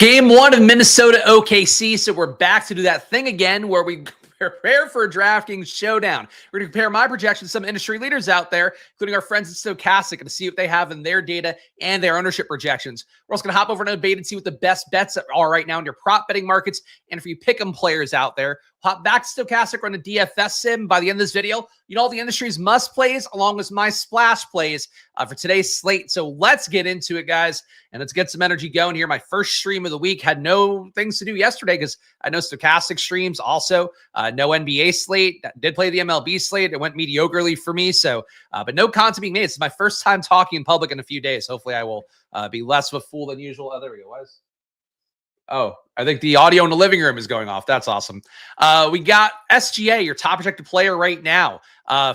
Game one of Minnesota OKC, so we're back to do that thing again where we prepare for a DraftKings Showdown. We're going to compare my projections to some industry leaders out there, including our friends at Stochastic, to see what they have in their data and their ownership projections. We're also going to hop over to debate and see what the best bets are right now in your prop betting markets and for you pick'em players out there. Hop back to Stochastic, run a DFS sim. By the end of this video, you know all the industry's must plays along with my splash plays for today's slate. So let's get into it, guys, and let's get some energy going here. My first stream of the week. Had no things to do yesterday because I know Stochastic streams. Also, no NBA slate. Did play the MLB slate. It went mediocrely for me. So, but no content being made. It's my first time talking in public in a few days. Hopefully, I will be less of a fool than usual. Oh, there we go. Oh, I think the audio in the living room is going off. That's awesome. We got SGA, your top projected player right now.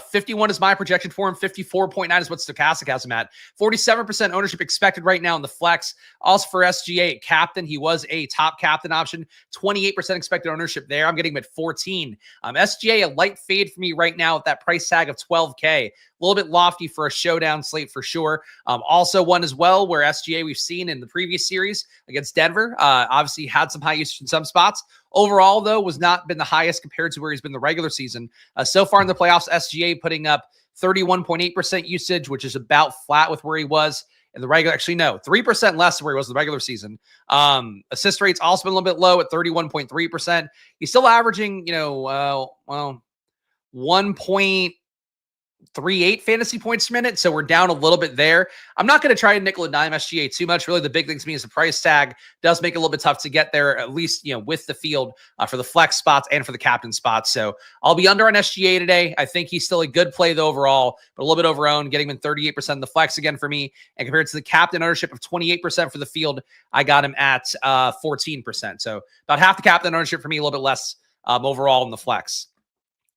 51 is my projection for him. 54.9 is what Stochastic has him at. 47% ownership expected right now in the flex. Also for SGA, captain, he was a top captain option. 28% expected ownership there. I'm getting him at 14. SGA, a light fade for me right now at that price tag of 12K. A little bit lofty for a showdown slate for sure. Also one as well where SGA we've seen in the previous series against Denver. Obviously had some high usage in some spots. Overall, though, was not been the highest compared to where he's been the regular season. So far in the playoffs, SGA putting up 31.8% usage, which is about flat with where he was in the regular. Actually, no, 3% less than where he was in the regular season. Assist rate's also been a little bit low at 31.3%. He's still averaging, 1.38 fantasy points per minute. So we're down a little bit there. I'm not going to try and nickel and dime SGA too much. Really, the big thing to me is the price tag does make it a little bit tough to get there, at least, with the field for the flex spots and for the captain spots. So I'll be under on SGA today. I think he's still a good play though overall, but a little bit over-owned, getting him in 38% in the flex again for me. And compared to the captain ownership of 28% for the field, I got him at 14%. So about half the captain ownership for me, a little bit less overall in the flex.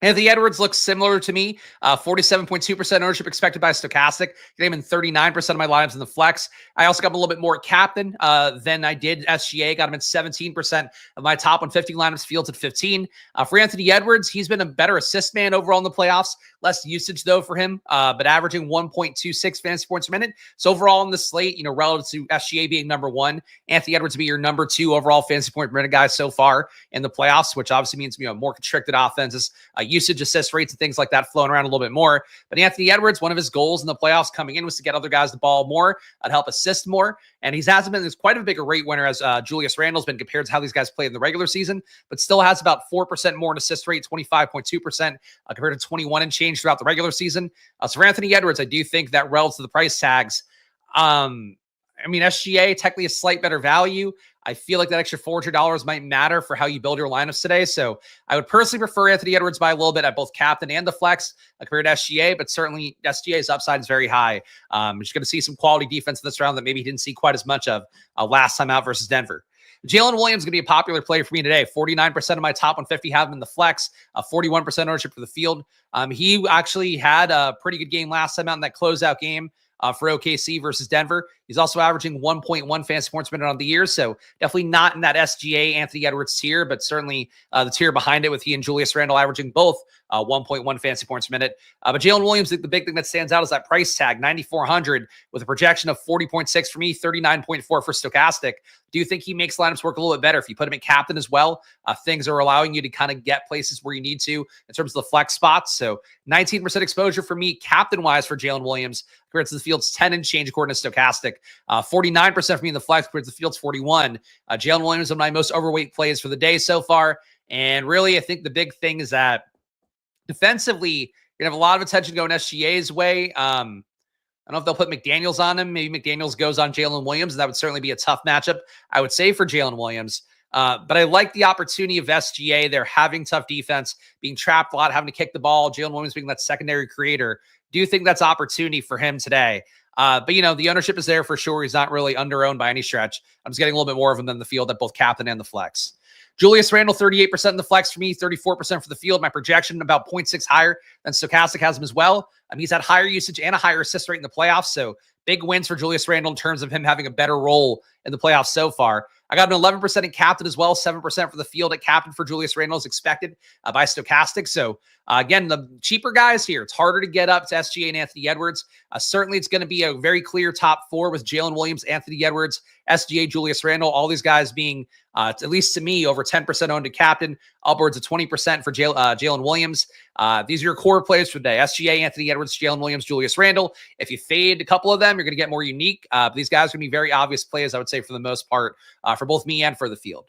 Anthony Edwards looks similar to me. 47.2% ownership expected by Stochastic. Get him in 39% of my lineups in the flex. I also got him a little bit more captain than I did SGA. Got him at 17% of my top 150 lineups. Fields at 15. For Anthony Edwards, he's been a better assist man overall in the playoffs. Less usage though for him, but averaging 1.26 fantasy points per minute. So overall in the slate, relative to SGA being number one, Anthony Edwards will be your number two overall fantasy point per minute guy so far in the playoffs, which obviously means more constricted offenses. Usage, assist rates, and things like that flowing around a little bit more. But Anthony Edwards, one of his goals in the playoffs coming in was to get other guys the ball more and help assist more. And he hasn't been quite a bigger rate winner as Julius Randle's been compared to how these guys played in the regular season, but still has about 4% more in assist rate, 25.2% compared to 21 and change throughout the regular season. So for Anthony Edwards, I do think that relative to the price tags, SGA technically a slight better value. I feel like that extra $400 might matter for how you build your lineups today. So I would personally prefer Anthony Edwards by a little bit at both captain and the flex compared to SGA, but certainly SGA's upside is very high. Just going to see some quality defense in this round that maybe he didn't see quite as much of last time out versus Denver. Jaylen Williams is going to be a popular player for me today. 49% of my top 150 have him in the flex, 41% ownership for the field. He actually had a pretty good game last time out in that closeout game for OKC versus Denver. He's also averaging 1.1 fantasy points per minute on the year, so definitely not in that SGA Anthony Edwards tier, but certainly the tier behind it with he and Julius Randle averaging both 1.1 fantasy points per minute. But Jaylen Williams, the big thing that stands out is that price tag, 9,400 with a projection of 40.6 for me, 39.4 for Stochastic. Do you think he makes lineups work a little bit better if you put him in captain as well? Things are allowing you to kind of get places where you need to in terms of the flex spots. So 19% exposure for me, captain-wise for Jaylen Williams, compared to the field's 10 and change according to Stochastic. 49% for me in the flex compared to the field's 41. Jaylen Williams is one of my most overweight plays for the day so far. And really, I think the big thing is that defensively, you're going to have a lot of attention going SGA's way. I don't know if they'll put McDaniels on him. Maybe McDaniels goes on Jaylen Williams, and that would certainly be a tough matchup, I would say, for Jaylen Williams. But I like the opportunity of SGA. They're having tough defense, being trapped a lot, having to kick the ball. Jaylen Williams being that secondary creator. Do you think that's opportunity for him today? But the ownership is there for sure. He's not really under-owned by any stretch. I'm just getting a little bit more of him than the field at both captain and the flex. Julius Randle, 38% in the flex for me, 34% for the field. My projection about 0.6 higher than Stochastic has him as well. He's had higher usage and a higher assist rate in the playoffs. So big wins for Julius Randle in terms of him having a better role in the playoffs so far. I got an 11% in captain as well, 7% for the field at captain for Julius Randle as expected by Stochastic. So again, the cheaper guys here, it's harder to get up to SGA and Anthony Edwards. Certainly it's going to be a very clear top four with Jaylen Williams, Anthony Edwards, SGA, Julius Randle, all these guys being, at least to me, over 10% owned to captain, upwards of 20% for Jaylen Williams. These are your core players for today. SGA, Anthony Edwards, Jaylen Williams, Julius Randle. If you fade a couple of them, you're going to get more unique. These guys are going to be very obvious plays, I would say, for the most part, for both me and for the field.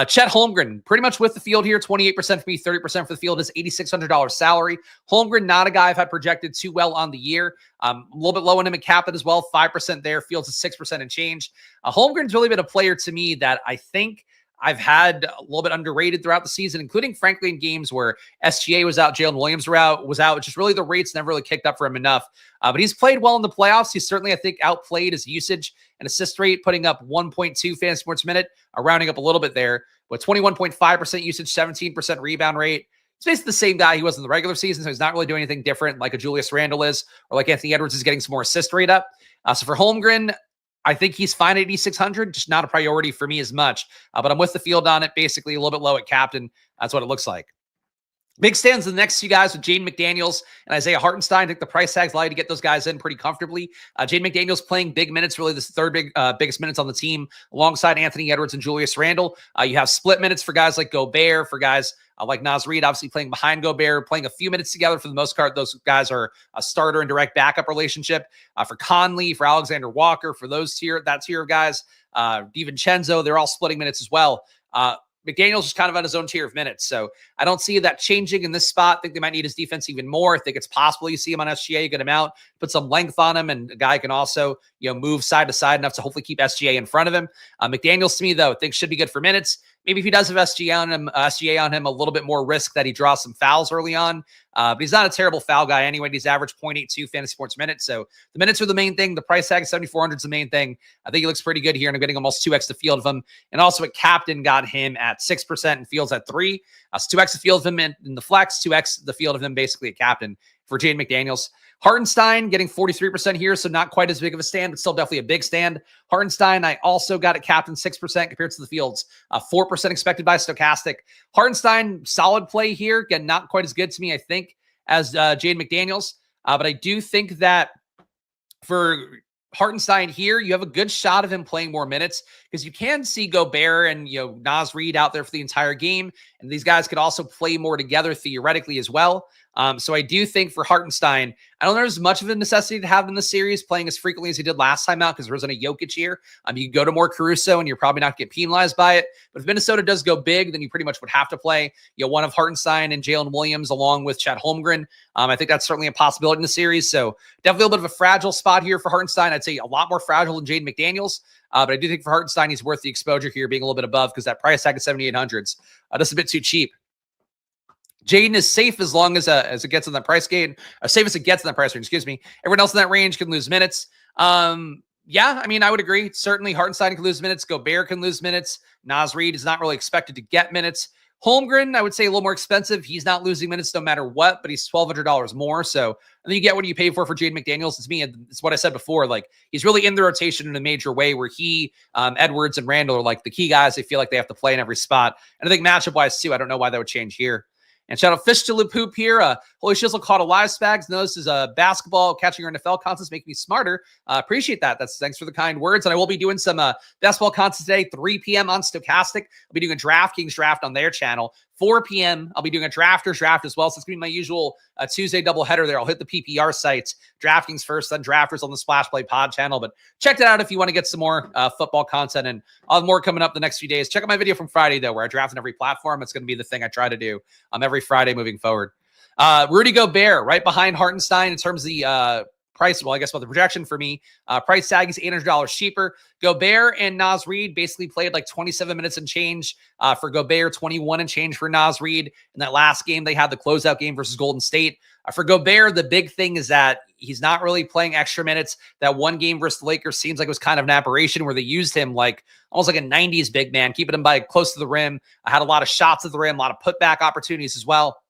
Chet Holmgren, pretty much with the field here, 28% for me, 30% for the field, is $8,600 salary. Holmgren, not a guy I've had projected too well on the year. A little bit low on him at captain as well, 5% there, fields is 6% and change. Holmgren's really been a player to me that I think I've had a little bit underrated throughout the season, including, frankly, in games where SGA was out, Jaylen Williams was out. Just really the rates never really kicked up for him enough. But he's played well in the playoffs. He's certainly, I think, outplayed his usage and assist rate, putting up 1.2 fantasy points a minute, rounding up a little bit there, with 21.5% usage, 17% rebound rate. He's basically the same guy he was in the regular season, so he's not really doing anything different like a Julius Randle is, or like Anthony Edwards is getting some more assist rate up. So for Holmgren, I think he's fine at 8,600, just not a priority for me as much. But I'm with the field on it, basically a little bit low at captain. That's what it looks like. Big stands the next two guys with Jaden McDaniels and Isaiah Hartenstein. I think the price tags allow you to get those guys in pretty comfortably. Jaden McDaniels playing big minutes, really the third biggest minutes on the team, alongside Anthony Edwards and Julius Randle. You have split minutes for guys like Gobert, for guys like Naz Reid, obviously playing behind Gobert, playing a few minutes together. For the most part, those guys are a starter and direct backup relationship. For Conley, for Alexander Walker, for that tier of guys, DiVincenzo, they're all splitting minutes as well. McDaniels is kind of on his own tier of minutes. So I don't see that changing in this spot. I think they might need his defense even more. I think it's possible you see him on SGA, get him out, put some length on him, and a guy can also, move side to side enough to hopefully keep SGA in front of him. McDaniels, to me, though, I think should be good for minutes. Maybe if he does have SGA on him, a little bit more risk that he draws some fouls early on. But he's not a terrible foul guy anyway. He's averaged 0.82 fantasy points a minute. So the minutes are the main thing. The price tag of 7,400 is the main thing. I think he looks pretty good here, and I'm getting almost 2x the field of him. And also at captain, got him at 6% and fields at 3. So 2x the field of him in the flex, 2x the field of him basically at captain for Jaden McDaniels. Hartenstein getting 43% here, so not quite as big of a stand, but still definitely a big stand. Hartenstein, I also got at captain 6% compared to the fields, 4% expected by Stochastic. Hartenstein, solid play here. Again, not quite as good to me, I think, as Jaden McDaniels. But I do think that for Hartenstein here, you have a good shot of him playing more minutes, because you can see Gobert and Naz Reid out there for the entire game, and these guys could also play more together theoretically as well. So I do think for Hartenstein, I don't know there's much of a necessity to have him in the series playing as frequently as he did last time out, because there wasn't a Jokic here. You can go to more Caruso and you're probably not going to get penalized by it. But if Minnesota does go big, then you pretty much would have to play one of Hartenstein and Jaylen Williams along with Chet Holmgren. I think that's certainly a possibility in the series. So definitely a little bit of a fragile spot here for Hartenstein. I'd say a lot more fragile than Jaden McDaniels. But I do think for Hartenstein, he's worth the exposure here, being a little bit above, because that price tag of 7,800s just a bit too cheap. Jaden is safe as long as it gets in that price game. Safe as it gets in that price range, excuse me. Everyone else in that range can lose minutes. Yeah, I mean, I would agree. Certainly, Hartenstein can lose minutes. Gobert can lose minutes. Naz Reid is not really expected to get minutes. Holmgren, I would say a little more expensive. He's not losing minutes no matter what, but he's $1,200 more. So I think you get what you pay for Jaden McDaniels. It's me. It's what I said before. Like, he's really in the rotation in a major way, where he, Edwards, and Randle are like the key guys. They feel like they have to play in every spot. And I think matchup-wise, too, I don't know why that would change here. And shout out Fish to Loop Hoop here. Holy Shizzle caught a live Spags. No, this is a basketball catching your NFL contests, making me smarter. Appreciate that. Thanks for the kind words. And I will be doing some basketball contests today, 3 p.m. on Stochastic. I'll be doing a DraftKings draft on their channel. 4 p.m. I'll be doing a drafters draft as well. So it's going to be my usual Tuesday doubleheader there. I'll hit the PPR sites, DraftKings first, then drafters on the Splash Play Pod channel. But check that out if you want to get some more football content, and I'll have more coming up the next few days. Check out my video from Friday, though, where I draft on every platform. It's going to be the thing I try to do every Friday moving forward. Rudy Gobert, right behind Hartenstein in terms of the price. Well, I guess what the projection for me, price tag is $800 cheaper. Gobert and Naz Reid basically played like 27 minutes and change for Gobert, 21 and change for Naz Reid. In that last game, they had the closeout game versus Golden State. For Gobert, the big thing is that he's not really playing extra minutes. That one game versus the Lakers seems like it was kind of an aberration, where they used him like almost like a 90s big man, keeping him by close to the rim. I had a lot of shots at the rim, a lot of putback opportunities as well.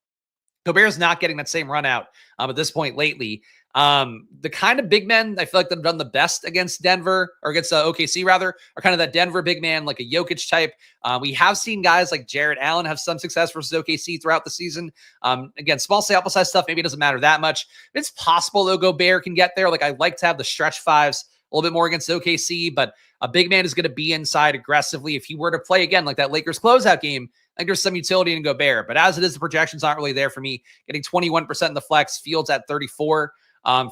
Gobert's not getting that same run out at this point lately. The kind of big men I feel like they've done the best against Denver, or against OKC rather, are kind of that Denver big man, like a Jokic type. We have seen guys like Jarrett Allen have some success versus OKC throughout the season. Again, small sample size stuff, maybe it doesn't matter that much. It's possible though Gobert can get there. Like, I like to have the stretch fives a little bit more against OKC, but a big man is going to be inside aggressively. If he were to play again, like that Lakers closeout game, I think there's some utility in Gobert. But as it is, the projection's not really there for me. Getting 21% in the flex, Fields at 34.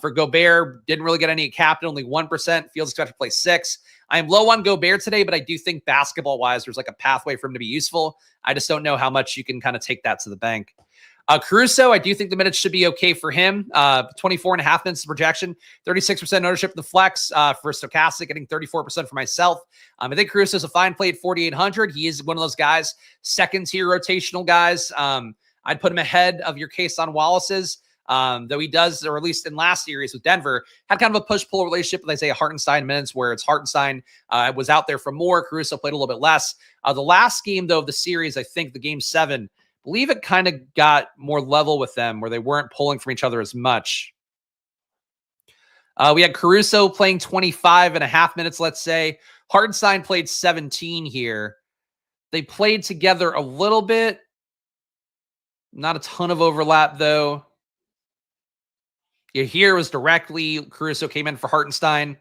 For Gobert, didn't really get any captain, only 1%. Fields expected to play 6. I am low on Gobert today, but I do think basketball-wise, there's like a pathway for him to be useful. I just don't know how much you can kind of take that to the bank. Caruso, I do think the minutes should be okay for him. 24.5 minutes of projection, 36% ownership of the flex for Stochastic, getting 34% for myself. I think Caruso is a fine play at 4,800. He is one of those guys, second-tier rotational guys. I'd put him ahead of your case on Wallace's. Though he does, or at least in last series with Denver, had kind of a push-pull relationship with Isaiah Hartenstein minutes, where it's Hartenstein was out there for more. Caruso played a little bit less. The last game, though, of the series, I think the game 7, believe it kind of got more level with them, where they weren't pulling from each other as much. We had Caruso playing 25.5 minutes, let's say. Hartenstein played 17 here. They played together a little bit. Not a ton of overlap, though. Yeah, here was directly Caruso came in for Hartenstein.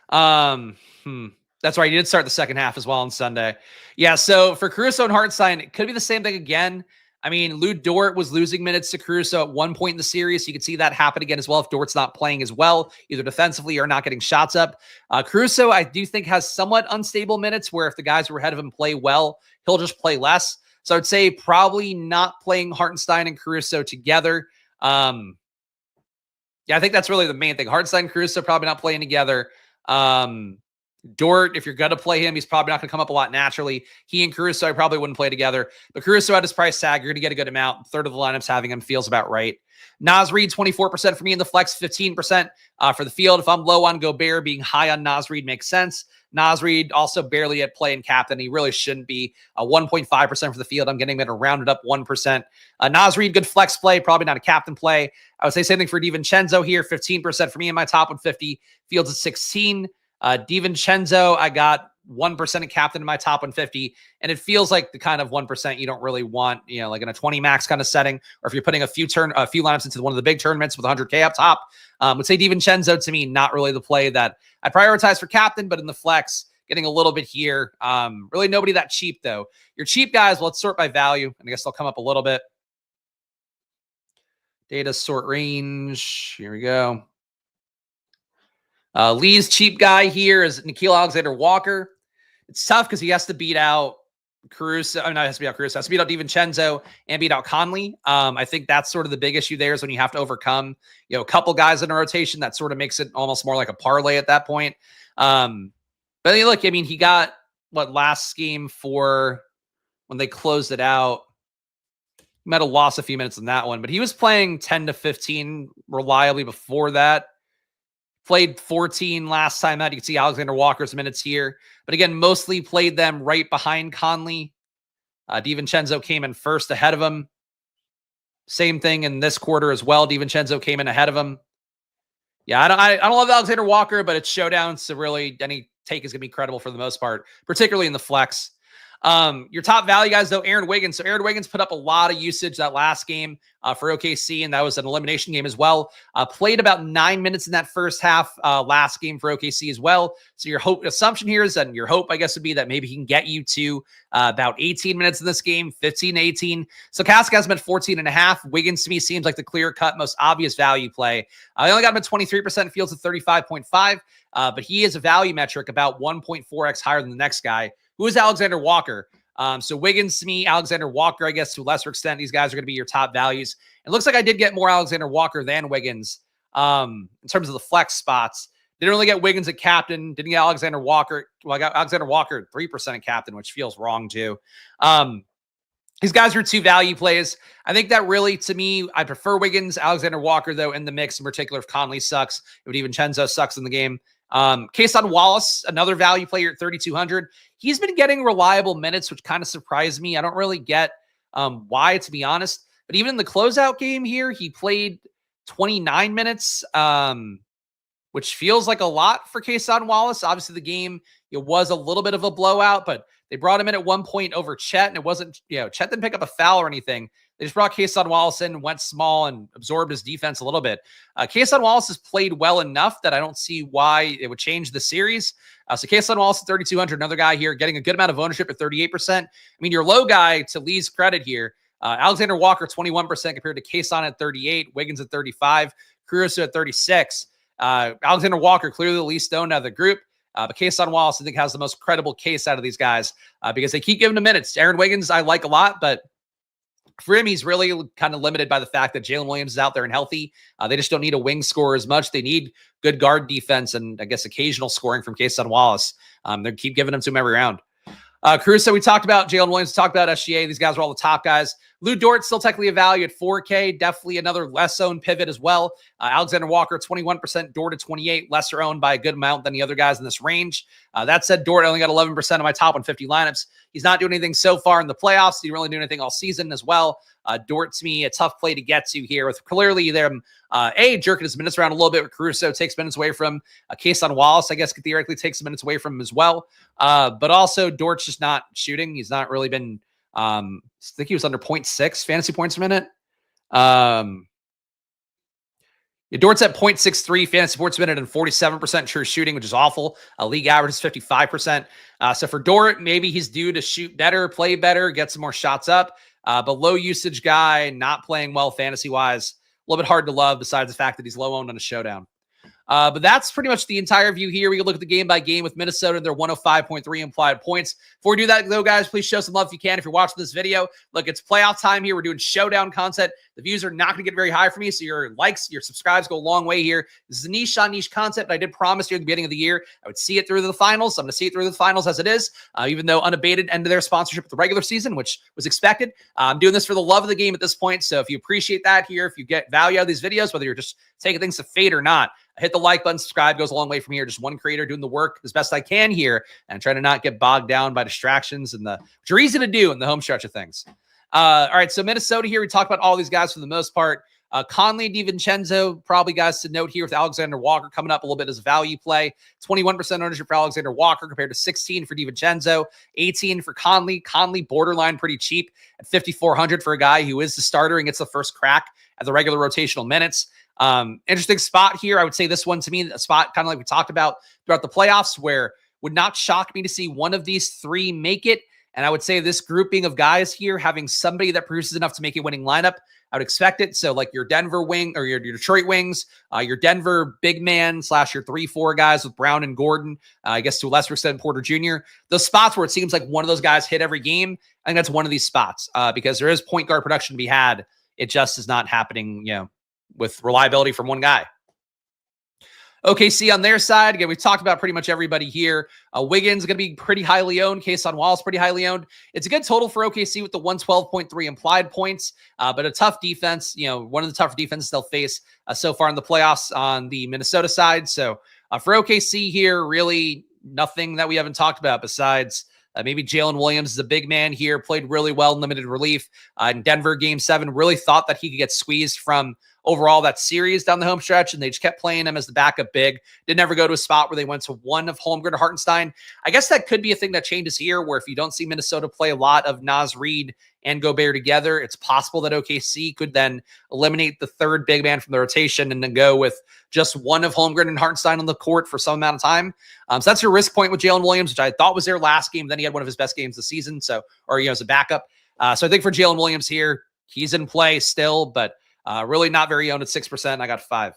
That's right. He did start the second half as well on Sunday. Yeah, so for Caruso and Hartenstein, it could be the same thing again. I mean, Lou Dort was losing minutes to Caruso at one point in the series. You could see that happen again as well if Dort's not playing as well, either defensively or not getting shots up. Caruso, I do think, has somewhat unstable minutes where if the guys who are ahead of him play well, he'll just play less. So I'd say probably not playing Hartenstein and Caruso together. Yeah, I think that's really the main thing. Hartenstein and Caruso probably not playing together. Dort, if you're going to play him, he's probably not going to come up a lot naturally. He and Caruso, I probably wouldn't play together. But Caruso at his price tag, you're going to get a good amount. Third of the lineups having him feels about right. Naz Reid, 24% for me in the flex, 15% for the field. If I'm low on Gobert, being high on Naz Reid makes sense. Naz Reid also barely at play in captain. He really shouldn't be. 1.5% for the field. I'm getting him at a rounded up 1%. Naz Reid, good flex play, probably not a captain play. I would say same thing for DiVincenzo here, 15% for me in my top 150. Fields at 16. DiVincenzo, I got 1% of captain in my top 150, and it feels like the kind of 1% you don't really want, you know, like in a 20 max kind of setting, or if you're putting a few lineups into one of the big tournaments with 100K up top. Would say DiVincenzo to me, not really the play that I prioritize for captain, but in the flex, getting a little bit here. Really nobody that cheap though. Your cheap guys, let's sort by value, and I guess they'll come up a little bit. Data sort range. Here we go. Lee's cheap guy here is Nickeil Alexander-Walker. It's tough because he has to beat out Caruso. He has to beat out Caruso. Has to beat out DiVincenzo and beat out Conley. I think that's sort of the big issue there is when you have to overcome, you know, a couple guys in a rotation. That sort of makes it almost more like a parlay at that point. But look, I mean, he got last game for when they closed it out. He might have lost a few minutes in that one, but he was playing 10 to 15 reliably before that. Played 14 last time out. You can see Alexander Walker's minutes here. But again, mostly played them right behind Conley. DiVincenzo came in first ahead of him. Same thing in this quarter as well. DiVincenzo came in ahead of him. Yeah, I don't love Alexander Walker, but it's showdown, so really any take is going to be credible for the most part, particularly in the flex. Your top value guys, though, Aaron Wiggins. So Aaron Wiggins put up a lot of usage that last game for OKC, and that was an elimination game as well. Played about 9 minutes in that first half last game for OKC as well. So your assumption here is, and your hope, I guess, would be that maybe he can get you to about 18 minutes in this game, 15 to 18. So Casca has been 14.5. Wiggins to me seems like the clear-cut, most obvious value play. I only got him at 23%, Fields at 35.5, but he is a value metric about 1.4x higher than the next guy. Who is Alexander Walker? So Wiggins to me, Alexander Walker, I guess to a lesser extent, these guys are going to be your top values. It looks like I did get more Alexander Walker than Wiggins in terms of the flex spots. Didn't really get Wiggins at captain. Didn't get Alexander Walker. Well, I got Alexander Walker 3% at captain, which feels wrong too. These guys are two value plays. I think that really, to me, I prefer Wiggins. Alexander Walker, though, in the mix, in particular if Conley sucks, if DiVincenzo sucks in the game. Kason Wallace, another value player at 3,200. He's been getting reliable minutes, which kind of surprised me. I don't really get why, to be honest. But even in the closeout game here, he played 29 minutes, which feels like a lot for Kason Wallace. Obviously, the game was a little bit of a blowout, but they brought him in at one point over Chet, and it wasn't, Chet didn't pick up a foul or anything. They just brought Kason Wallace in, went small, and absorbed his defense a little bit. Kason Wallace has played well enough that I don't see why it would change the series. So Kason Wallace at 3,200, another guy here getting a good amount of ownership at 38%. I mean, your low guy, to Lee's credit here, Alexander Walker 21% compared to Kason at 38, Wiggins at 35, Caruso at 36. Alexander Walker clearly the least owned out of the group. But Kason Wallace, I think, has the most credible case out of these guys because they keep giving him minutes. Aaron Wiggins, I like a lot, but for him, he's really kind of limited by the fact that Jaylen Williams is out there and healthy. They just don't need a wing scorer as much. They need good guard defense and, I guess, occasional scoring from Kason Wallace. They keep giving him to him every round. Caruso, we talked about. Jaylen Williams, we talked about SGA. These guys are all the top guys. Lou Dort still technically a value at 4K. Definitely another less owned pivot as well. Alexander Walker, 21%. Dort at 28. Lesser owned by a good amount than the other guys in this range. That said, Dort only got 11% of my top 150 lineups. He's not doing anything so far in the playoffs. He didn't really do anything all season as well. Dort, to me, a tough play to get to here with clearly them, jerking his minutes around a little bit with Caruso, takes minutes away from Kason Wallace, I guess, could theoretically take some minutes away from him as well. But also, Dort's just not shooting. He's not really been, I think he was under 0.6 fantasy points per minute. Dort's at 0.63 fantasy points per minute and 47% true shooting, which is awful. League average is 55%. So for Dort, maybe he's due to shoot better, play better, get some more shots up. But low usage guy, not playing well fantasy-wise. A little bit hard to love besides the fact that he's low owned on a showdown. But that's pretty much the entire view here. We can look at the game by game with Minnesota. They're 105.3 implied points. Before we do that, though, guys, please show some love if you can. If you're watching this video, look, it's playoff time here. We're doing showdown content. The views are not going to get very high for me, so your likes, your subscribes go a long way here. This is a niche on niche content, but I did promise you at the beginning of the year I would see it through to the finals. So I'm going to see it through to the finals as it is, even though unabated ended their sponsorship at the regular season, which was expected. I'm doing this for the love of the game at this point, so if you appreciate that here, if you get value out of these videos, whether you're just taking things to fade or not, hit the like button, subscribe, goes a long way from here. Just one creator doing the work as best I can here and trying to not get bogged down by distractions and which are easy to do in the home stretch of things. All right, so Minnesota here, we talked about all these guys for the most part. Conley, DiVincenzo, probably guys to note here with Alexander Walker coming up a little bit as a value play. 21% ownership for Alexander Walker compared to 16 for DiVincenzo, 18 for Conley. Conley borderline pretty cheap at 5,400 for a guy who is the starter and gets the first crack at the regular rotational minutes. Interesting spot here. I would say this one to me, a spot kind of like we talked about throughout the playoffs where would not shock me to see one of these three make it. And I would say this grouping of guys here, having somebody that produces enough to make a winning lineup, I would expect it. So like your Denver wing or your Detroit wings, your Denver big man / your 3-4 guys with Brown and Gordon, I guess to a lesser extent Porter Jr. Those spots where it seems like one of those guys hit every game, I think that's one of these spots because there is point guard production to be had. It just is not happening, with reliability from one guy. OKC on their side, again, we've talked about pretty much everybody here. Wiggins is going to be pretty highly owned. Kason Wallace pretty highly owned. It's a good total for OKC with the 112.3 implied points, but a tough defense. One of the tougher defenses they'll face so far in the playoffs on the Minnesota side. So for OKC here, really nothing that we haven't talked about besides maybe Jaylen Williams is a big man here, played really well in limited relief in Denver Game 7. Really thought that he could get squeezed from overall that series down the home stretch, and they just kept playing him as the backup big. Didn't ever go to a spot where they went to one of Holmgren or Hartenstein. I guess that could be a thing that changes here, where if you don't see Minnesota play a lot of Naz Reid and Gobert together, it's possible that OKC could then eliminate the third big man from the rotation and then go with just one of Holmgren and Hartenstein on the court for some amount of time. So that's your risk point with Jaylen Williams, which I thought was their last game. Then he had one of his best games this season, as a backup. So I think for Jaylen Williams here, he's in play still, but really not very owned at 6%. I got 5.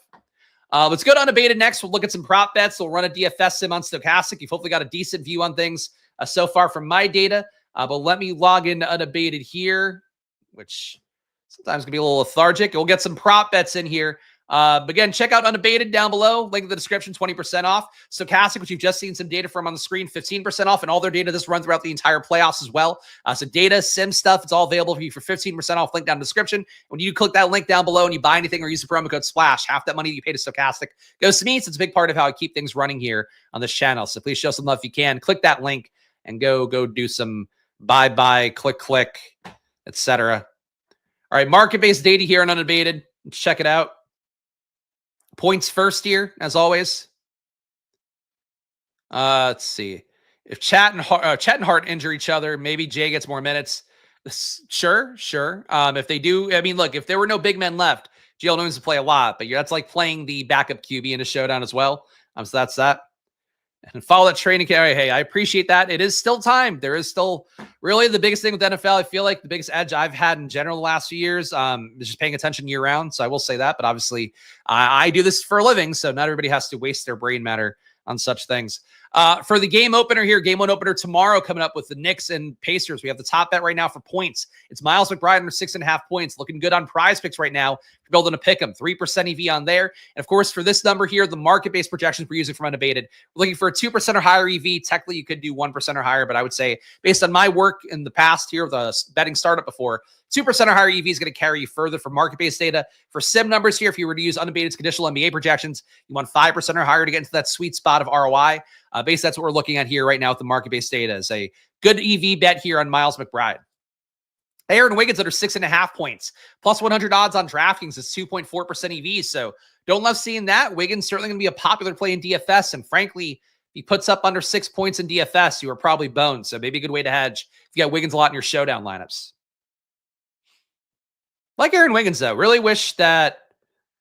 Let's go to unabated next. We'll look at some prop bets. We'll run a DFS sim on Stochastic. You've hopefully got a decent view on things so far from my data. But let me log into unabated here, which sometimes can be a little lethargic. We'll get some prop bets in here. But again, check out unabated down below. Link in the description, 20% off. Stochastic, which you've just seen some data from on the screen, 15% off. And all their data this run throughout the entire playoffs as well. So data, sim stuff, it's all available for you for 15% off. Link down in the description. When you click that link down below and you buy anything or use the promo code SPLASH, half that money that you pay to Stochastic goes to me. So it's a big part of how I keep things running here on this channel. So please show some love if you can. Click that link and go do some buy, click, etc. All right, market-based data here on unabated. Let's check it out. Points first here, as always. Let's see. If Chet and Hart injure each other, maybe Jay gets more minutes. Sure, sure. If they do, I mean, look, if there were no big men left, Jaylen Williams would play a lot, but that's like playing the backup QB in a showdown as well. So that's that. And follow that training camp. Hey, I appreciate that. It is still time. There is still really the biggest thing with NFL. I feel like the biggest edge I've had in general the last few years is just paying attention year round. So I will say that. But obviously, I do this for a living, so not everybody has to waste their brain matter on such things. For the game opener here, game one opener tomorrow coming up with the Knicks and Pacers. We have the top bet right now for points. It's Miles McBride under 6.5 points. Looking good on Prize Picks right now. You're building a pick 'em, 3% EV on there. And of course, for this number here, the market-based projections we're using from Unabated, we're looking for a 2% or higher EV. Technically, you could do 1% or higher, but I would say based on my work in the past here with a betting startup before, 2% or higher EV is going to carry you further for market-based data. For sim numbers here, if you were to use Unabated's conditional NBA projections, you want 5% or higher to get into that sweet spot of ROI. Basically, that's what we're looking at here right now with the market-based data is a good EV bet here on Miles McBride. Aaron Wiggins under 6.5 points. Plus 100 odds on DraftKings is 2.4% EV. So don't love seeing that. Wiggins certainly going to be a popular play in DFS. And frankly, if he puts up under 6 points in DFS, you are probably boned. So maybe a good way to hedge if you got Wiggins a lot in your showdown lineups. Like Aaron Wiggins, though, really wish that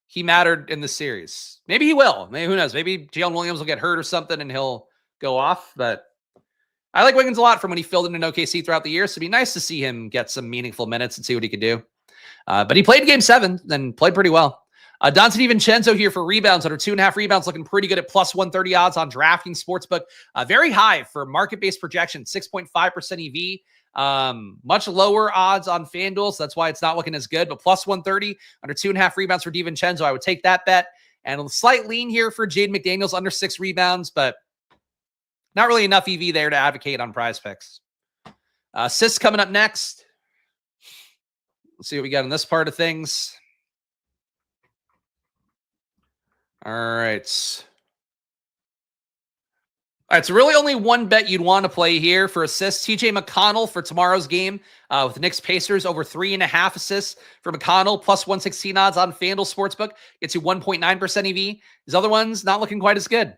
he mattered in the series. Maybe he will. Maybe, who knows? Maybe Jaylen Williams will get hurt or something and he'll go off. But I like Wiggins a lot from when he filled in OKC throughout the year. So it'd be nice to see him get some meaningful minutes and see what he could do. But he played game 7 and played pretty well. Dante DiVincenzo here for rebounds under 2.5 rebounds, looking pretty good at plus 130 odds on DraftKings Sportsbook. Very high for market-based projection, 6.5% EV. Much lower odds on FanDuel, so that's why it's not looking as good. But plus 130 under 2.5 rebounds for DiVincenzo, I would take that bet. And a slight lean here for Jaden McDaniels under 6 rebounds, but not really enough EV there to advocate on Prize Picks. Assists coming up next. Let's see what we got in this part of things. All right. All right, so really only one bet you'd want to play here for assists. TJ McConnell for tomorrow's game with the Knicks Pacers over 3.5 assists for McConnell, plus 116 odds on FanDuel Sportsbook. Gets you 1.9% EV. These other ones not looking quite as good.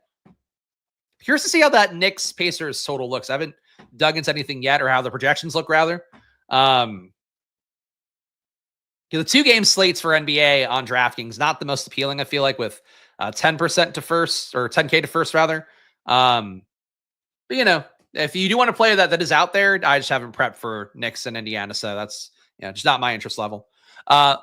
Curious to see how that Knicks Pacers total looks. I haven't dug into anything yet, or how the projections look rather. The 2-game slates for NBA on DraftKings, not the most appealing, I feel like, with 10% to first, or 10K to first rather. But you know, if you do want to play that is out there, I just haven't prepped for Knicks and Indiana, so that's just not my interest level.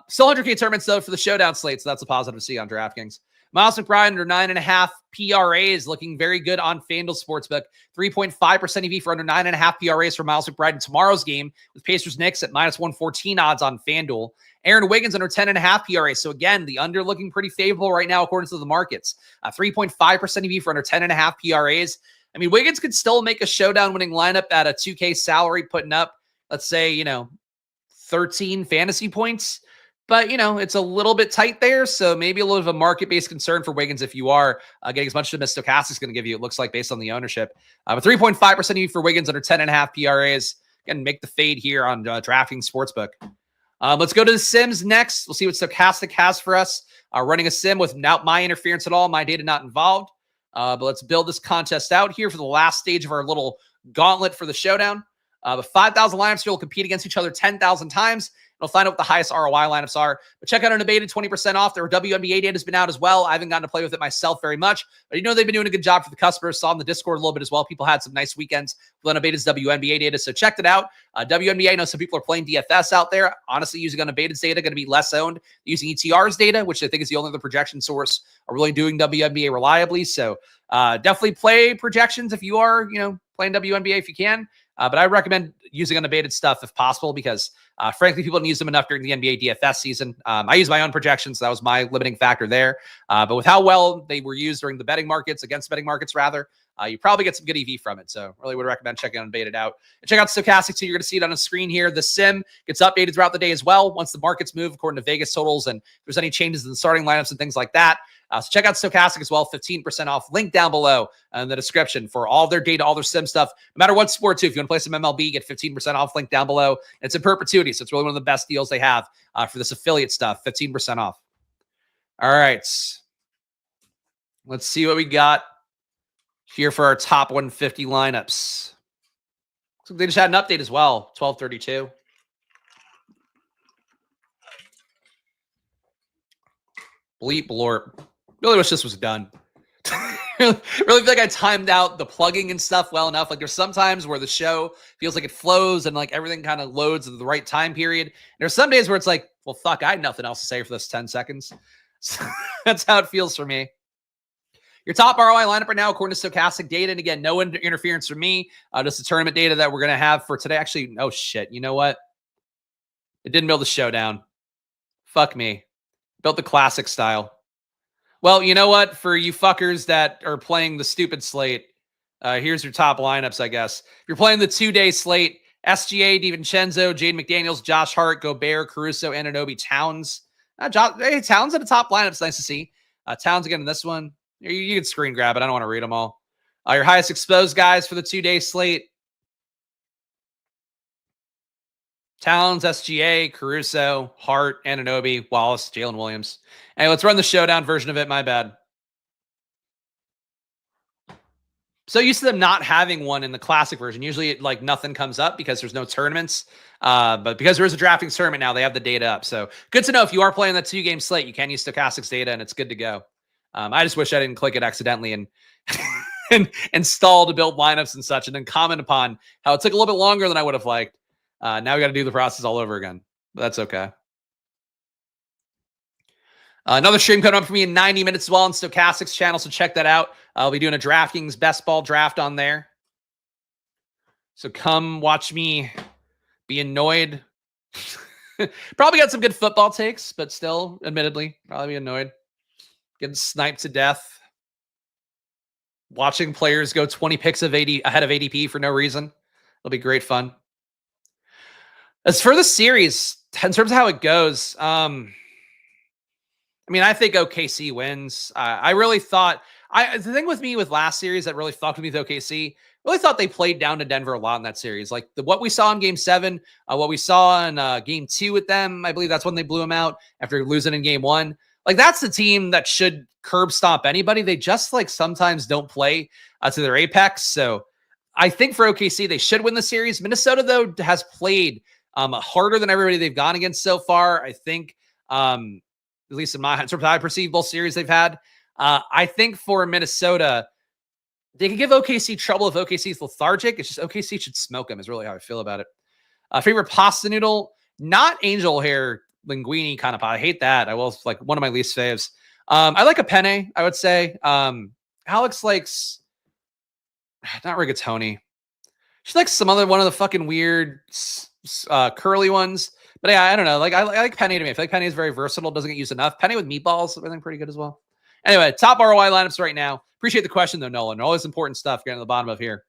Still 100K tournaments though for the showdown slate, so that's a positive to see on DraftKings. Miles McBride under 9.5 PRAs, looking very good on FanDuel Sportsbook. 3.5% EV for under 9.5 PRAs for Miles McBride in tomorrow's game with Pacers Knicks at minus 114 odds on FanDuel. Aaron Wiggins under 10.5 PRAs. So again, the under looking pretty favorable right now according to the markets. 3.5% EV for under 10.5 PRAs. I mean, Wiggins could still make a showdown winning lineup at a 2K salary, putting up, let's say, 13 fantasy points. But, it's a little bit tight there. So maybe a little of a market-based concern for Wiggins if you are getting as much as Stochastic's going to give you, it looks like, based on the ownership. But 3.5% EV for Wiggins under 10.5 PRAs. Again, make the fade here on DraftKings Sportsbook. Let's go to the Sims next. We'll see what Stochastic has for us. Running a sim without my interference at all. My data not involved. But let's build this contest out here for the last stage of our little gauntlet for the showdown. The 5,000 lineups here will compete against each other 10,000 times. We'll find out what the highest ROI lineups are. But check out Unabated, 20% off. Their WNBA data has been out as well. I haven't gotten to play with it myself very much, but they've been doing a good job for the customers. Saw in the Discord a little bit as well. People had some nice weekends with Unabated's WNBA data, so checked it out. WNBA, I know some people are playing DFS out there. Honestly, using Unabated's data, going to be less owned. Using ETR's data, which I think is the only other projection source, are really doing WNBA reliably. So definitely play projections if you are, playing WNBA if you can. But I recommend using Unabated stuff if possible because, frankly, people didn't use them enough during the NBA DFS season. I use my own projections, so that was my limiting factor there. But with how well they were used during the betting markets, against betting markets rather, you probably get some good EV from it. So really would recommend checking Unabated out. And check out Stochastic too. You're going to see it on the screen here. The sim gets updated throughout the day as well once the markets move according to Vegas totals and if there's any changes in the starting lineups and things like that. So check out Stochastic as well, 15% off. Link down below in the description for all their data, all their sim stuff. No matter what sport, too. If you want to play some MLB, get 15% off. Link down below. And it's in perpetuity, so it's really one of the best deals they have for this affiliate stuff. 15% off. All right. Let's see what we got here for our top 150 lineups. So they just had an update as well, 12:32. Bleep blorp. Really wish this was done. really feel like I timed out the plugging and stuff well enough. Like there's some times where the show feels like it flows and like everything kind of loads at the right time period. And there's some days where it's like, well, fuck, I had nothing else to say for this 10 seconds. So that's how it feels for me. Your top ROI lineup right now, according to Stochastic data. And again, no interference from me. Just the tournament data that we're going to have for today. Actually, oh shit. You know what? It didn't build the showdown. Fuck me. Built the classic style. Well, you know what? For you fuckers that are playing the stupid slate, here's your top lineups, I guess. If you're playing the 2-day slate, SGA, DiVincenzo, Jaden McDaniels, Josh Hart, Gobert, Caruso, Anunoby, Towns. Hey, Towns at the top lineup. It's nice to see. Towns again in this one. You can screen grab it. I don't want to read them all. Your highest exposed guys for the 2-day slate. Towns, SGA, Caruso, Hart, Anunoby, Wallace, Jaylen Williams. Hey, let's run the showdown version of it. My bad. So used to them not having one in the classic version. Usually like nothing comes up because there's no tournaments. But because there is a DraftKings tournament now, they have the data up. So good to know if you are playing that 2-game slate, you can use Stochastic's data and it's good to go. I just wish I didn't click it accidentally and install to build lineups and such and then comment upon how it took a little bit longer than I would have liked. Now we got to do the process all over again. But that's okay. Another stream coming up for me in 90 minutes as well on Stochastic's channel, so check that out. I'll be doing a DraftKings best ball draft on there. So come watch me be annoyed. Probably got some good football takes, but still, admittedly, probably be annoyed. Getting sniped to death. Watching players go 20 picks of ahead of ADP for no reason. It'll be great fun. As for the series, in terms of how it goes, I mean, I think OKC wins. I really thought the thing with me with last series that really fucked with me with OKC, really thought they played down to Denver a lot in that series. Like what we saw in Game 7, what we saw in Game 2 with them, I believe that's when they blew them out after losing in Game 1. Like that's the team that should curb stomp anybody. They just like sometimes don't play to their apex. So I think for OKC, they should win the series. Minnesota, though, has played harder than everybody they've gone against so far. I think, at least in my sort of I perceive both series they've had. I think for Minnesota, they can give OKC trouble if OKC is lethargic. It's just OKC should smoke them is really how I feel about it. Favorite pasta noodle, not angel hair linguine kind of pie. I hate that. I will like one of my least faves. I like a penne, I would say. Alex likes not rigatoni. She likes some other one of the fucking weird curly ones. But yeah, I don't know. Like I like penne to me. I feel like penne is very versatile. Doesn't get used enough. Penne with meatballs, I think pretty good as well. Anyway, top ROI lineups right now. Appreciate the question though, Nolan. Always important stuff getting to the bottom of here.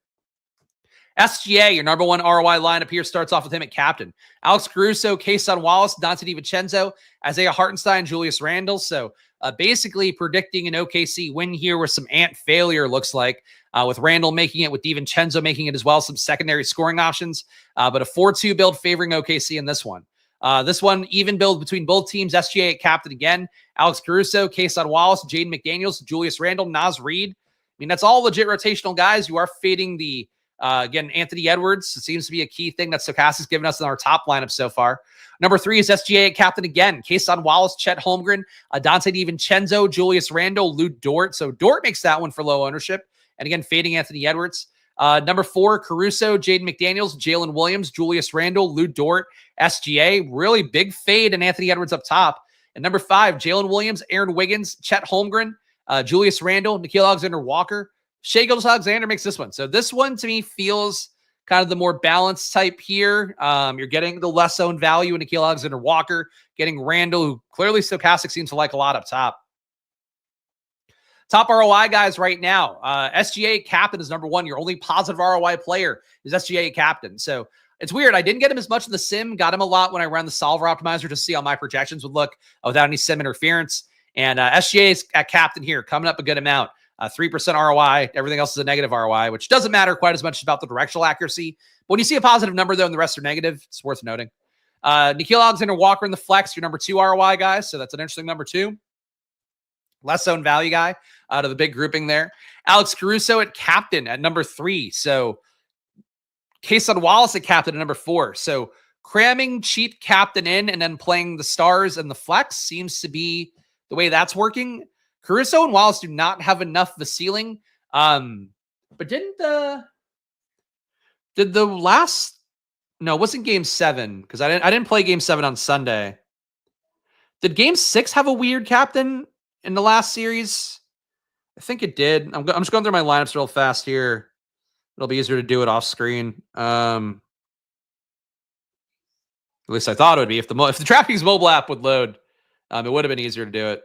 SGA, your number one ROI lineup here starts off with him at captain. Alex Caruso, Kason Wallace, Dante DiVincenzo, Isaiah Hartenstein, Julius Randle. So basically predicting an OKC win here with some ant failure looks like, with Randle making it, with DiVincenzo making it as well, some secondary scoring options, but a 4-2 build favoring OKC in this one. This one, even build between both teams. SGA at captain again. Alex Caruso, Kason Wallace, Jaden McDaniels, Julius Randle, Naz Reid. I mean, that's all legit rotational guys. You are fading the, again, Anthony Edwards. It seems to be a key thing that Stochastic's given us in our top lineup so far. Number 3 is SGA at captain again. Kason Wallace, Chet Holmgren, Dante DiVincenzo, Julius Randle, Lou Dort. So Dort makes that one for low ownership. And again, fading Anthony Edwards. Number 4, Caruso, Jaden McDaniels, Jaylen Williams, Julius Randle, Lou Dort, SGA. Really big fade and Anthony Edwards up top. And number 5, Jaylen Williams, Aaron Wiggins, Chet Holmgren, Julius Randle, Nickeil Alexander-Walker. Shai Gilgeous-Alexander makes this one. So this one to me feels kind of the more balanced type here. You're getting the less owned value in Nickeil Alexander-Walker, getting Randle, who clearly Stochastic seems to like a lot up top. Top ROI guys right now. SGA captain is number 1. Your only positive ROI player is SGA captain. So it's weird. I didn't get him as much in the sim. Got him a lot when I ran the solver optimizer to see how my projections would look without any sim interference. And SGA is at captain here, coming up a good amount. 3% ROI. Everything else is a negative ROI, which doesn't matter quite as much about the directional accuracy. But when you see a positive number, though, and the rest are negative, it's worth noting. Nickeil Alexander-Walker in the flex, your number 2 ROI guys. So that's an interesting number 2. Less owned value guy out of the big grouping there. Alex Caruso at captain at number 3. So Kason Wallace at captain at number 4. So cramming cheap captain in and then playing the stars and the flex seems to be the way that's working. Caruso and Wallace do not have enough of a ceiling. But did the last, no, it wasn't game 7 because I didn't play game 7 on Sunday. Did game 6 have a weird captain in the last series? I think it did. I'm just going through my lineups real fast here. It'll be easier to do it off screen. At least I thought it would be. If the DraftKings mobile app would load, it would have been easier to do it.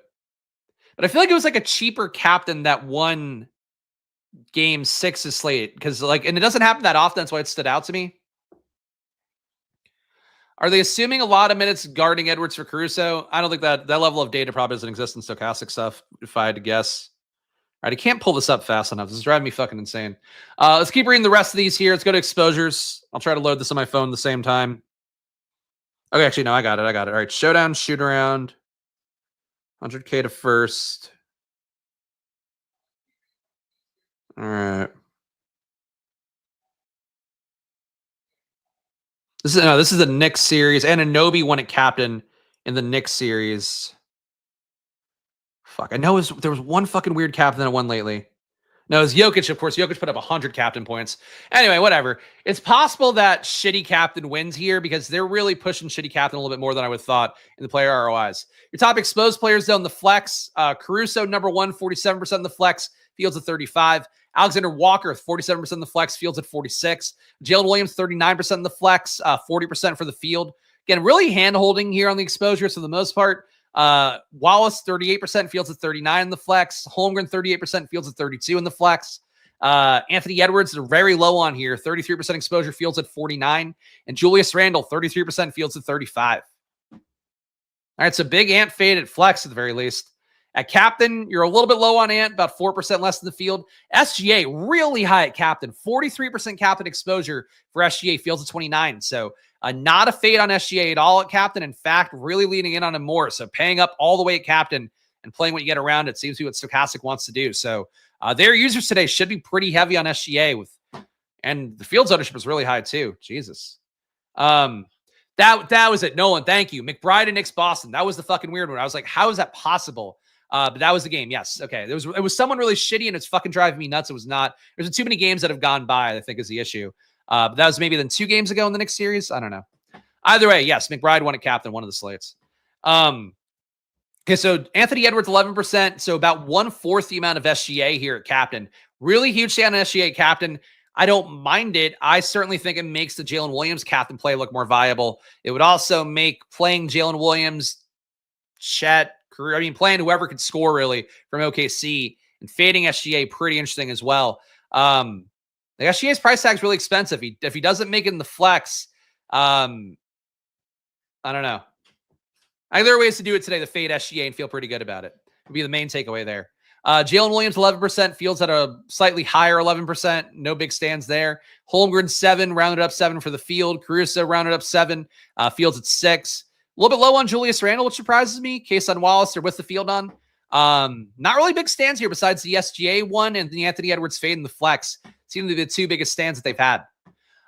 But I feel like it was like a cheaper captain that won game 6's slate because and it doesn't happen that often. That's why it stood out to me. Are they assuming a lot of minutes guarding Edwards for Caruso? I don't think that level of data probably doesn't exist in stochastic stuff, if I had to guess. All right, I can't pull this up fast enough. This is driving me fucking insane. Let's keep reading the rest of these here. Let's go to exposures. I'll try to load this on my phone at the same time. Okay, actually, no, I got it. All right, showdown, shoot around. 100K to first. All right. This is the Knicks series. Anunoby won at captain in the Knicks series. Fuck, I know there was one fucking weird captain that won lately. No, it was Jokic, of course. Jokic put up 100 captain points. Anyway, whatever. It's possible that shitty captain wins here because they're really pushing shitty captain a little bit more than I would have thought in the player ROIs. Your top exposed players, though, in the flex. Caruso, number 1, 47% in the flex. Fields at 35. Alexander Walker, 47% in the flex. Fields at 46. Jaylen Williams, 39% in the flex. 40% for the field. Again, really hand-holding here on the exposure. So, for the most part, Wallace, 38%, Fields at 39 in the flex. Holmgren, 38%, Fields at 32 in the flex. Anthony Edwards, they're very low on here. 33% exposure, Fields at 49. And Julius Randle, 33%, Fields at 35. All right, so big Ant fade at flex at the very least. At captain, you're a little bit low on Ant, about 4% less in the field. SGA, really high at captain. 43% captain exposure for SGA, Fields at 29. So not a fade on SGA at all at captain. In fact, really leaning in on him more. So paying up all the way at captain and playing what you get around it seems to be what Stochastic wants to do. So their users today should be pretty heavy on SGA and the Fields ownership is really high too. Jesus. That was it. Nolan, thank you. McBride and Knicks Boston. That was the fucking weird one. I was like, how is that possible? But that was the game. Yes. Okay. It was someone really shitty and it's fucking driving me nuts. It was not. There's too many games that have gone by, I think is the issue. But that was maybe then 2 games ago in the Knicks series. I don't know. Either way, yes, McBride won at captain, one of the slates. Okay, so Anthony Edwards, 11%. So about 1/4 the amount of SGA here at captain. Really huge stand on SGA captain. I don't mind it. I certainly think it makes the Jaylen Williams captain play look more viable. It would also make playing Jaylen Williams, Chet, playing whoever could score really from OKC and fading SGA pretty interesting as well. The SGA's price tag is really expensive. If he doesn't make it in the flex, I don't know. I think there are ways to do it today to fade SGA and feel pretty good about it. Would be the main takeaway there. Jaylen Williams, 11%. Fields at a slightly higher 11%. No big stands there. Holmgren, 7. Rounded up 7 for the field. Caruso rounded up 7. Fields at 6. A little bit low on Julius Randle, which surprises me. Case on Wallace, they're with the field on. Not really big stands here besides the SGA one and the Anthony Edwards fade in the flex. Seem to be the 2 biggest stands that they've had.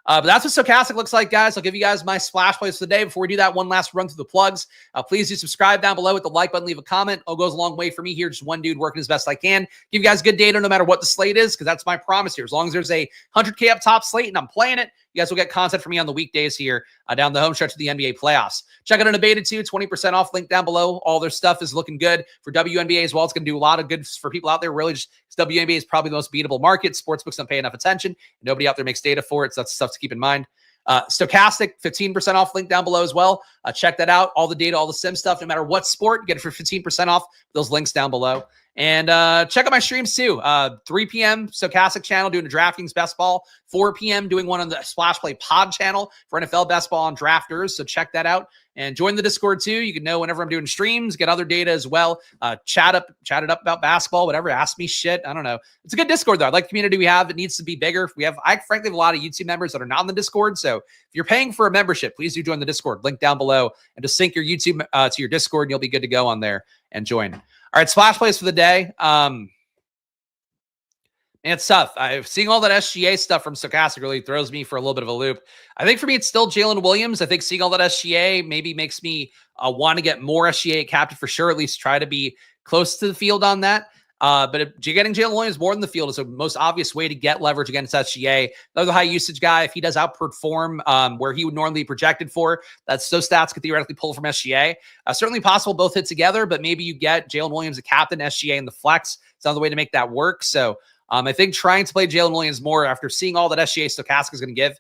But that's what Stochastic looks like, guys. I'll give you guys my splash plays for the day. Before we do that, one last run through the plugs. Please do subscribe down below with the like button. Leave a comment. It goes a long way for me here. Just one dude working as best I can. Give you guys good data no matter what the slate is, because that's my promise here. As long as there's a 100K up top slate and I'm playing it, you guys will get content from me on the weekdays here down the home stretch of the NBA playoffs. Check out Unabated too, 20% off, link down below. All their stuff is looking good for WNBA as well. It's going to do a lot of good for people out there. Really, just WNBA is probably the most beatable market. Sportsbooks don't pay enough attention. Nobody out there makes data for it, so that's stuff to keep in mind. Stochastic, 15% off, link down below as well. Check that out. All the data, all the sim stuff, no matter what sport, get it for 15% off. Those links down below. And check out my streams too. 3 p.m. Stochastic channel doing a DraftKings best ball. 4 p.m. doing one on the Splash Play pod channel for NFL best ball on drafters. So check that out. And join the Discord too. You can know whenever I'm doing streams, get other data as well. Chat it up about basketball, whatever. Ask me shit. I don't know. It's a good Discord though. I like the community we have. It needs to be bigger. I frankly have a lot of YouTube members that are not in the Discord. So if you're paying for a membership, please do join the Discord. Link down below and just sync your YouTube to your Discord and you'll be good to go on there and join. All right, splash plays for the day. Man, And it's tough. Seeing all that SGA stuff from Stochastic really throws me for a little bit of a loop. I think for me, it's still Jaylen Williams. I think seeing all that SGA maybe makes me want to get more SGA at captain for sure, at least try to be close to the field on that. But if you're getting Jaylen Williams more than the field is the most obvious way to get leverage against SGA. Another high usage guy, if he does outperform where he would normally be projected for, those stats could theoretically pull from SGA. Certainly possible both hit together, but maybe you get Jaylen Williams a captain, SGA in the flex. It's another way to make that work. So I think trying to play Jaylen Williams more after seeing all that SGA Stochastic is going to give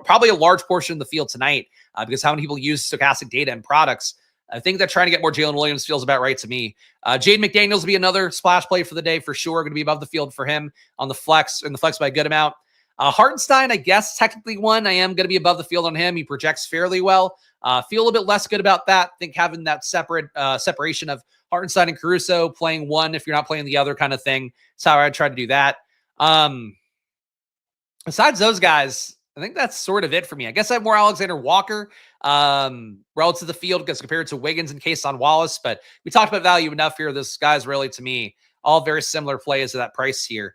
probably a large portion of the field tonight because how many people use Stochastic data and products. I think that trying to get more Jaylen Williams feels about right to me. Jaden McDaniels will be another splash play for the day for sure. Going to be above the field for him on the flex, and the flex by a good amount. Hartenstein, I guess, technically one. I am going to be above the field on him. He projects fairly well. Feel a little bit less good about that. I think having that separation of Hartenstein and Caruso, playing one if you're not playing the other kind of thing. That's how I try to do that. Besides those guys, I think that's sort of it for me. I guess I have more Alexander Walker relative to the field because compared to Wiggins and Case on Wallace, but we talked about value enough here. This guy's really, to me, all very similar plays at that price here.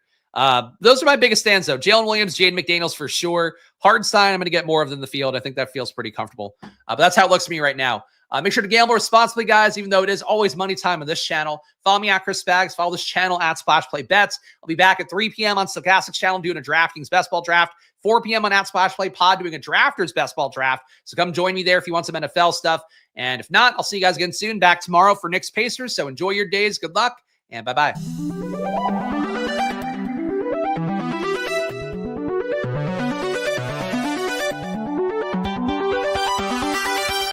Those are my biggest stands, though. Jaylen Williams, Jaden McDaniels for sure. Hartenstein, I'm going to get more of than the field. I think that feels pretty comfortable. But that's how it looks to me right now. Make sure to gamble responsibly, guys, even though it is always money time on this channel. Follow me at Chris Spags. Follow this channel at Splash Play Bets. I'll be back at 3 p.m. on Stochastic's channel doing a DraftKings Best Ball Draft. 4 p.m. on at Splash Play Pod doing a Drafters Best Ball Draft. So come join me there if you want some NFL stuff. And if not, I'll see you guys again soon. Back tomorrow for Knicks Pacers. So enjoy your days. Good luck, and bye-bye.